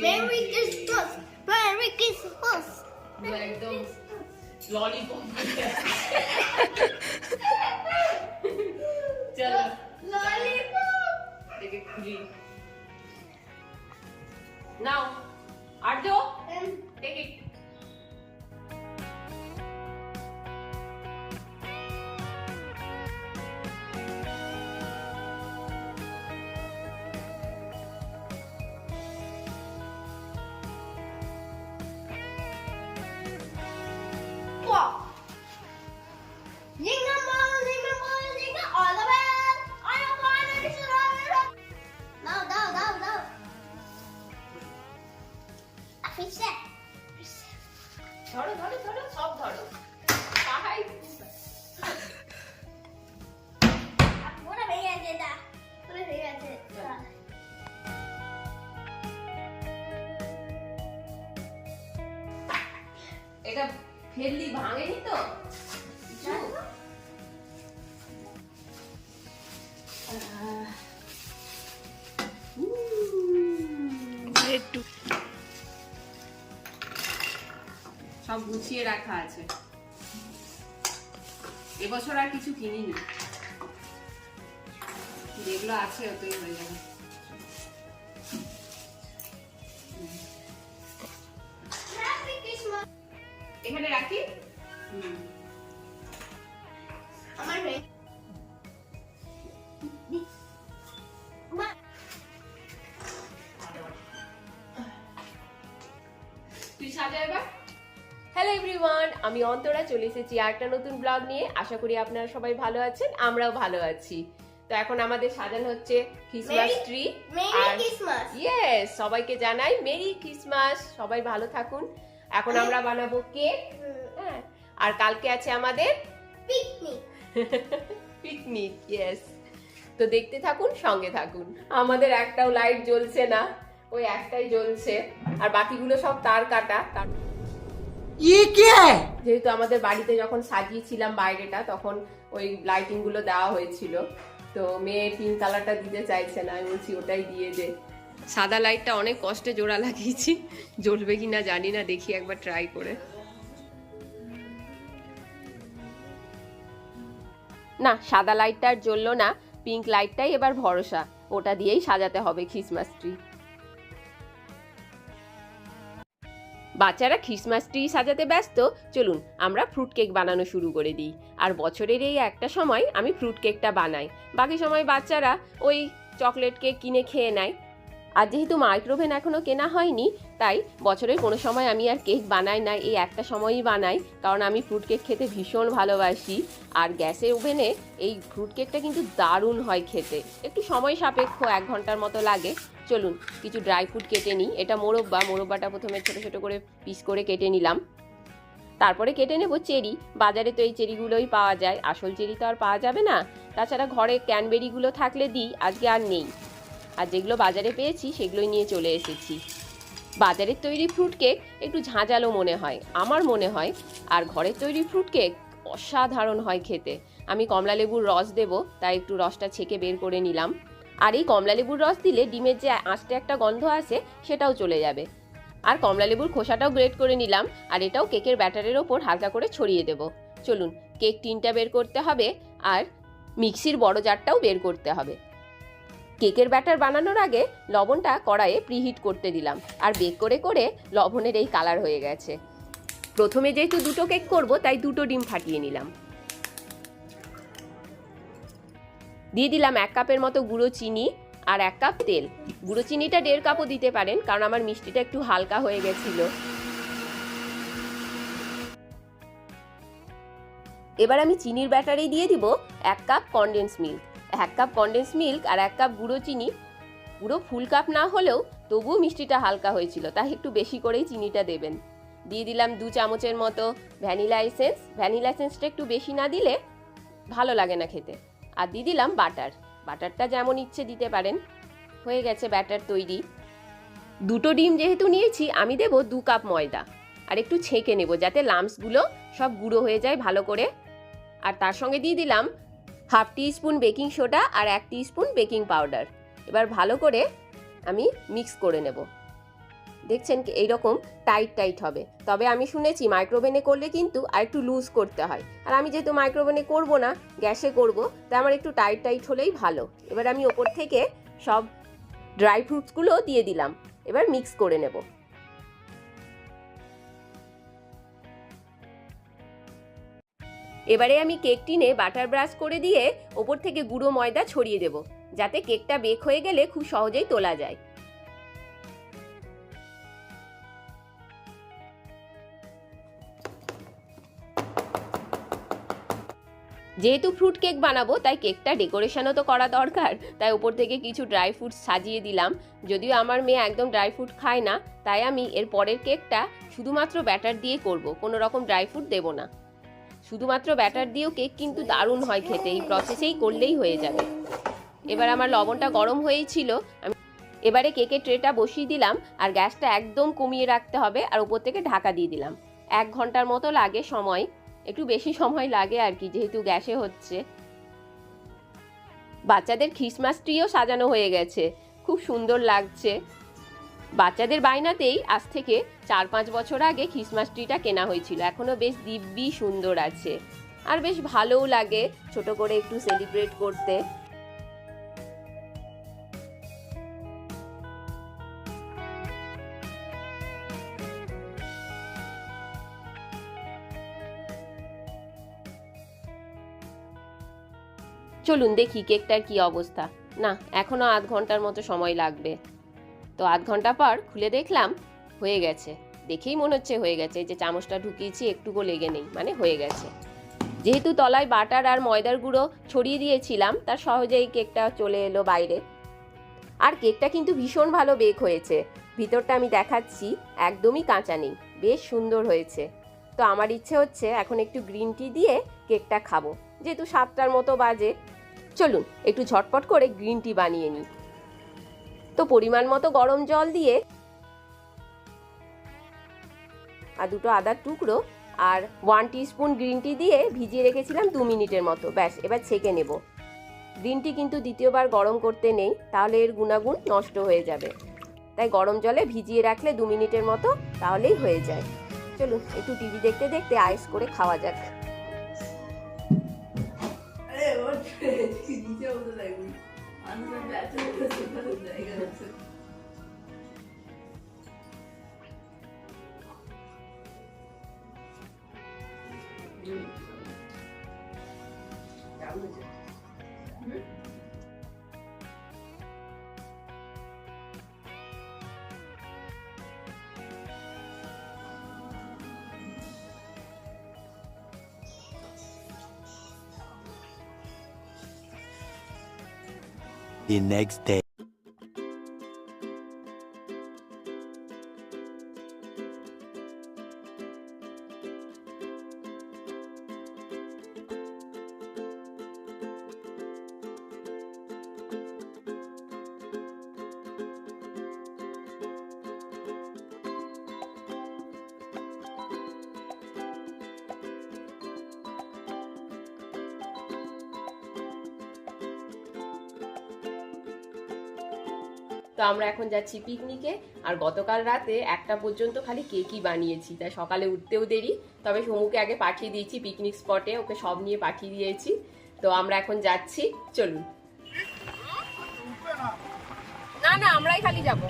Mary Christmas, merry Christmas. একদম lollipop. চলো lollipop. দেখে খুলি। নাও Arya, take it. Jingle bell, jingle bell, jingle all the way. I am one and it's another. Now, now, now, now. A fish there. ধরো ধরো ধরো, সব ধরো। পাহাই মনে হয়ে গেছে এটা। মনে হয়ে গেছে। এটা ফেললি ভাঙেনি তো? সব গুছিয়ে রাখা আছে। এবছর আর কিছু কিনিনি, যেগুলো আছে ওতেই হয়ে যাবে। Happy Christmas. এখানে রাখি। আমার হয়ে তুই সাজা এবার। হ্যালো এভরিওয়ান, আমি অন্তরা চলে এসেছি আরেকটা নতুন ব্লগ নিয়ে। আশা করি আপনারা সবাই ভালো আছেন, আমরাও ভালো আছি। তো এখন আমাদের সাজানো হচ্ছে Christmas tree. Merry Christmas. Yes, সবাইকে জানাই মেরি ক্রিসমাস, সবাই ভালো থাকুন। এখন আমরা বানাবো কেক। হ্যাঁ, আর কালকে আছে আমাদের পিকনিক। পিকনিক। ইয়েস, তো দেখতে থাকুন, সঙ্গে থাকুন। আমাদের একটাও লাইট জ্বলছে না, ওই একটাই জ্বলছে, আর বাকিগুলো সব তার কাটা। যেহেতু আমাদের বাড়িতে যখন সাজিয়েছিলাম বাইরেটা, তখন ওই লাইটিং গুলো দেওয়া হয়েছিল, তো মেয়ে পিঙ্ক কালারটা দিতে চাইছে না। আমি বলছি ওটাই দিয়ে দে। সাদা লাইটটা অনেক কষ্টে জোড়া লাগিয়েছি, জ্বলবে কিনা জানি না, দেখি একবার ট্রাই করে। না, সাদা লাইটটা আর জ্বললো না, পিঙ্ক লাইটটাই এবার ভরসা, ওটা দিয়েই সাজাতে হবে ক্রিসমাস ট্রি। বাচ্চারা ক্রিসমাস ট্রি সাজাতে ব্যস্ত, চলুন আমরা ফ্রুট কেক বানানো শুরু করে দিই। আর বছরের এই একটা সময় আমি ফ্রুট কেকটা বানাই, বাকি সময় বাচ্চারা ওই চকলেট কেক কিনে খেয়ে নেয়। আর যেহেতু মাইক্রোওভেন এখনও কেনা হয়নি, তাই বছরের কোনো সময় আমি আর কেক বানাই না, এই একটা সময়ই বানাই, কারণ আমি ফ্রুট কেক খেতে ভীষণ ভালোবাসি। আর গ্যাসের ওভেনে এই ফ্রুট কেকটা কিন্তু দারুণ হয় খেতে, একটু সময় সাপেক্ষ, 1 ঘন্টার মতো লাগে। চলুন কিছু ড্রাই ফ্রুট কেটে নিই। এটা মোরব্বাটা প্রথমে ছোটো ছোটো করে পিস করে কেটে নিলাম। তারপরে কেটে নেব চেরি। বাজারে তো এই চেরিগুলোই পাওয়া যায়, আসল চেরি তো আর পাওয়া যাবে না। তাছাড়া ঘরে ক্যানবেরিগুলো থাকলে দিই, আজকে আর নেই। আর যেগুলো বাজারে পেয়েছি সেগুলোই নিয়ে চলে এসেছি। বাজারের তৈরি ফ্রুট কেক একটু ঝাঁঝালো মনে হয়, আমার মনে হয়, আর ঘরের তৈরি ফ্রুট কেক অসাধারণ হয় খেতে। আমি কমলা লেবুর রস দেব, তাই একটু রসটা ছেঁকে বের করে নিলাম। আর এই কমলা লেবুর রস দিলে ডিমের যে আঁশটে একটা গন্ধ আসে সেটাও চলে যাবে। আর কমলা লেবুর খোসাটাও গ্রেট করে নিলাম, আর এটাও কেকের ব্যাটারের ওপর হালকা করে ছড়িয়ে দেব। চলুন কেক টিনটা বের করতে হবে, আর মিক্সির বড় জারটাও বের করতে হবে। কেকের ব্যাটার বানানোর আগে লবণটা কড়াইয়ে প্রিহিট করতে দিলাম, আর বেক করে করে লবণের এই কালার হয়ে গেছে। প্রথমে যেহেতু 2টো কেক করব, তাই 2টো ডিম ফাটিয়ে নিলাম। দিয়ে দিলাম 1 কাপের মতো গুঁড়ো চিনি আর 1 কাপ তেল। গুঁড়ো চিনিটা 1.5 কাপও দিতে পারেন, কারণ আমার মিষ্টিটা একটু হালকা হয়ে গেছিল। এবার আমি চিনির ব্যাটারে দিয়ে দিব 1 cup condense milk. 1 cup condense milk আর 1 কাপ গুঁড়ো চিনি, পুরো ফুল কাপ না হলেও তবুও মিষ্টিটা হালকা হয়েছিল, তাই একটু বেশি করেই চিনিটা দেবেন। দিয়ে দিলাম 2 চামচের মতো ভ্যানিলা এসেন্স। ভ্যানিলা এসেন্সটা একটু বেশি না দিলে ভালো লাগে না খেতে। আর দিয়ে দিলাম বাটারটা যেমন ইচ্ছে দিতে পারেন। হয়ে গেছে ব্যাটার তৈরি। 2টো ডিম যেহেতু নিয়েছি, আমি দেব 2 কাপ ময়দা, আর একটু ছেঁকে নেব যাতে লাম্পসগুলো সব গুঁড়ো হয়ে যায় ভালো করে। আর তার সঙ্গে দিয়ে দিলাম 1/2 টিস্পুন বেকিং সোডা আর 1 টিস্পুন বেকিং পাউডার। এবার ভালো করে আমি মিক্স করে নেব। দেখছেন কি এইরকম টাইট টাইট হবে। তবে আমি শুনেছি মাইক্রোওভেনে করলে কিন্তু আর একটু লুজ করতে হয়, আর আমি যেহেতু মাইক্রোওভেনে করব না, গ্যাসে করব, তাই আমার একটু টাইট টাইট হলেই ভালো। এবার আমি ওপর থেকে সব ড্রাই ফ্রুটসগুলো দিয়ে দিলাম, এবার মিক্স করে নেব। এবারে আমি কেক টিনে বাটার ব্রাশ করে দিয়ে ওপর থেকে গুঁড়ো ময়দা ছড়িয়ে দেব, যাতে কেকটা বেক হয়ে গেলে খুব সহজেই তোলা যায়। যেহেতু ফ্রুট কেক বানাবো তাই কেকটা ডেকোরেশনও তো করা দরকার, তাই ওপর থেকে কিছু ড্রাই ফ্রুটস সাজিয়ে দিলাম। যদিও আমার মেয়ে একদম ড্রাই ফ্রুট খায় না, তাই আমি এর পরের কেকটা শুধুমাত্র ব্যাটার দিয়ে করব, কোনো রকম ড্রাই ফ্রুট দেবো না। শুধুমাত্র ব্যাটার দিয়েও কেক কিন্তু দারুণ হয় খেতে, এই প্রসেসেই করলেই হয়ে যাবে। এবার আমার লবণটা গরম হয়েই ছিল, আমি এবারে কেকের ট্রেটা বসিয়ে দিলাম, আর গ্যাসটা একদম কমিয়ে রাখতে হবে, আর উপর থেকে ঢাকা দিয়ে দিলাম। 1 ঘন্টার মতো লাগে সময়, একটু বেশি সময় লাগে আর কি, যেহেতু গ্যাসে হচ্ছে। বাচ্চাদের ক্রিসমাস ট্রিও সাজানো হয়ে গেছে, খুব সুন্দর লাগছে। বাচ্চাদের বায়নাতেই আজ থেকে 4-5 বছর আগে ক্রিসমাস ট্রিটা কেনা হয়েছিল, এখনো বেশ দিব্যি সুন্দর আছে, আর বেশ ভালোও লাগে ছোট করে একটু সেলিব্রেট করতে। চলুন দেখি কেকটার কি অবস্থা। না, এখনো আধ ঘন্টার মতো সময় লাগবে। তো আধ ঘন্টা পর খুলে দেখলাম হয়ে গেছে, দেখেই মনে হচ্ছে হয়ে গেছে। এই যে চামচটা ঢুকিয়েছি, একটুকু লেগে নেই, মানে হয়ে গেছে। যেহেতু তলায় বাটার আর ময়দার গুঁড়ো ছড়িয়ে দিয়েছিলাম, তার সহজেই কেকটা চলে এলো বাইরে। আর কেকটা কিন্তু ভীষণ ভালো বেক হয়েছে, ভিতরটা আমি দেখাচ্ছি, একদমই কাঁচা নেই, বেশ সুন্দর হয়েছে। তো আমার ইচ্ছে হচ্ছে এখন একটু গ্রিন টি দিয়ে কেকটা খাবো, যেহেতু 7টার মতো বাজে। চলুন একটু ঝটপট করে গ্রিন টি বানিয়ে নিই। তো পরিমাণ মতো গরম জল দিয়ে আর 2টো আদার টুকরো আর 1 টিস্পুন গ্রিন টি দিয়ে ভিজিয়ে রেখেছিলাম 2 মিনিটের মতো, ব্যাস এবার ছেঁকে নেব। গ্রিন টি কিন্তু দ্বিতীয়বার গরম করতে নেই, তাহলে এর গুণাগুণ নষ্ট হয়ে যাবে, তাই গরম জলে ভিজিয়ে রাখলে 2 মিনিটের মতো তাহলেই হয়ে যায়। চলুন একটু টিভি দেখতে দেখতে আইস করে খাওয়া যাক। The next day. তো আমরা এখন যাচ্ছি পিকনিকে, আর গতকাল রাতে 1টা পর্যন্ত খালি কেকই বানিয়েছি, তাই সকালে উঠতেও দেরি। তবে সমুকে আগে পাঠিয়ে দিয়েছি পিকনিক স্পটে, ওকে সব নিয়ে পাঠিয়ে দিয়েছি। তো আমরা এখন যাচ্ছি, চলুন। না না, আমরাই খালি যাবো।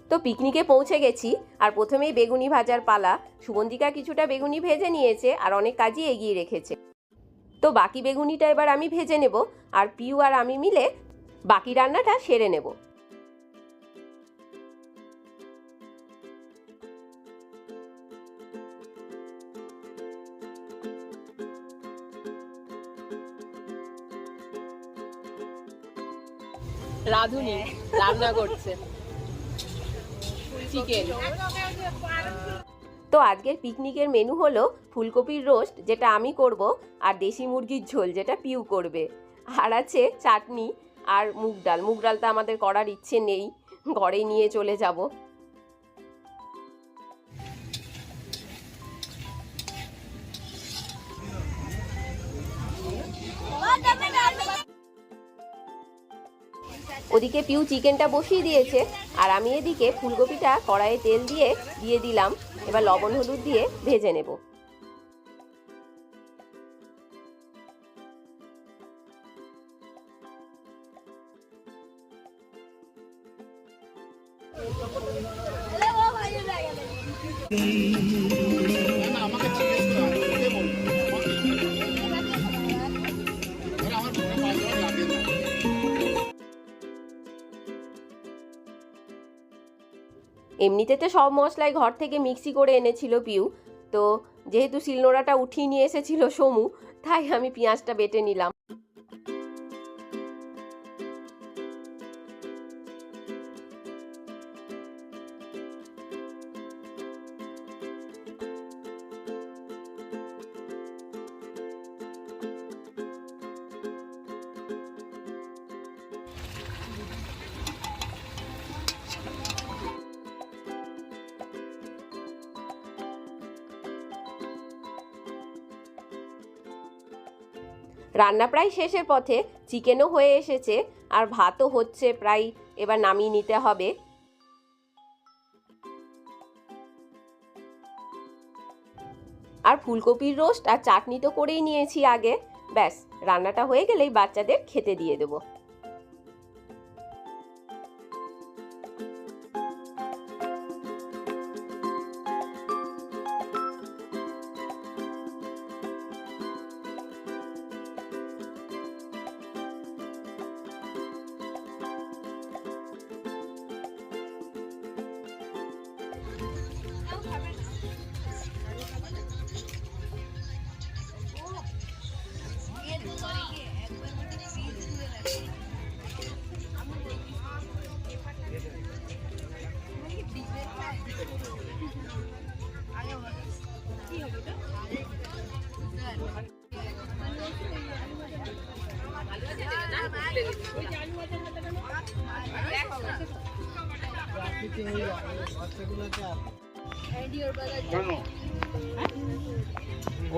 তো পিকনিকে পৌঁছে গেছি আর প্রথমেই বেগুনি ভাজার পালা। সুগন্ধিকা কিছুটা বেগুনি ভেজে নিয়েছে আর অনেক কাজই এগিয়ে রেখেছে। তো বাকি বেগুনিটা এবার আমি ভেজে নেব আর পিউ আর আমি মিলে বাকি রান্নাটা সেরে নেব। রাধুনি রান্না করছে চিকেন। তো আজকের পিকনিকের মেনু হলো ফুলকপির রোস্ট, যেটা আমি করব, আর দেশি মুরগির ঝোল, যেটা পিউ করবে, আর আছে চাটনি আর মুগ ডাল। মুগ ডালটা আমাদের করার ইচ্ছে নেই, ঘরেই নিয়ে চলে যাব। ওদিকে পিউ চিকেনটা বসিয়ে দিয়েছে আর আমি এদিকে ফুলকপিটা কড়াইয়ে তেল দিয়ে দিলাম। এবার লবণ হলুদ দিয়ে ভেজে নেব। এমনিতে তো সব মশলাই ঘর থেকে মিক্সি করে এনেছিল পিউ, তো যেহেতু শিলনোড়াটা উঠিয়ে নিয়ে এসেছিল সমু, তাই আমি পেঁয়াজটা বেটে নিলাম। রান্না প্রায় শেষের পথে, চিকেনও হয়ে এসেছে আর ভাতও হচ্ছে প্রায়, এবার নামিয়ে নিতে হবে। আর ফুলকপির রোস্ট আর চাটনি তো করেই নিয়েছি আগে, ব্যাস রান্নাটা হয়ে গেলেই বাচ্চাদের খেতে দিয়ে দেবো।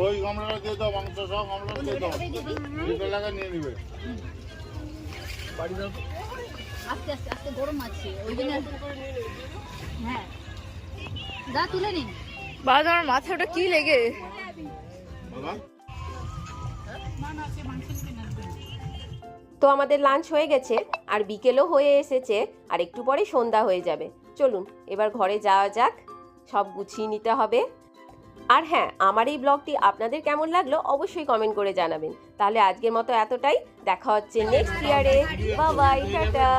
ওই গামলাটা দিয়ে দাও, মাংস সব গামলাটা দিয়ে দাও, দুটো লাগা নিয়ে নিবে। আস্তে আস্তে আস্তে গরম আছে ওই জন্য। হ্যাঁ দা তুলে নিন। বাবা আমার মাথাটা কি লেগে। বাবা তো আমাদের লাঞ্চ হয়ে গেছে আর বিকেলও হয়ে এসেছে আর একটু পরে সন্ধ্যা হয়ে যাবে। চলুন এবার ঘরে যাওয়া যাক, সব গুছিয়ে নিতে হবে। আর হ্যাঁ, আমার এই ব্লগটি আপনাদের কেমন লাগলো অবশ্যই কমেন্ট করে জানাবেন। তাহলে আজকের মতো এতটাই, দেখা হচ্ছে নেক্সট ইয়ারে। Bye bye, tata.